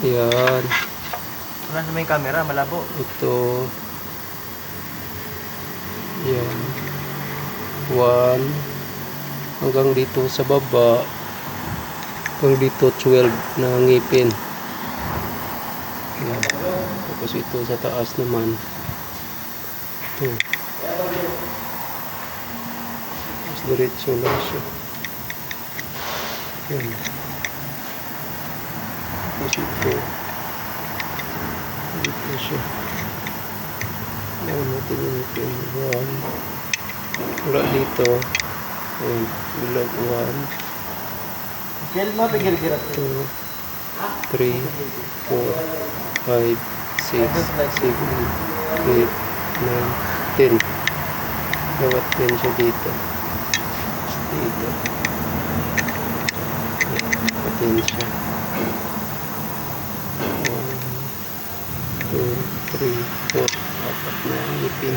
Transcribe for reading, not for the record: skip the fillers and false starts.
Yan. Wala sa may camera, malabo. Ito. Yan. 1. Hanggang dito sa baba. Hanggang dito 12 na ngipin. Yan. Tapos ito sa taas naman. Ito. Tapos diretso lang siya. Yan. Tapos ito. Dito siya. Ayan natin yung ngipin. 1. Wala dito. Ayan. Bilag 1. Kel mo, pigil-girat. 2, 3, 4, 5, 6, 7, 8, 9, 10. Dapat 10 siya dito. Dito. Dapat 10 siya. 1, 2, 3, 4. Apat na ngipin.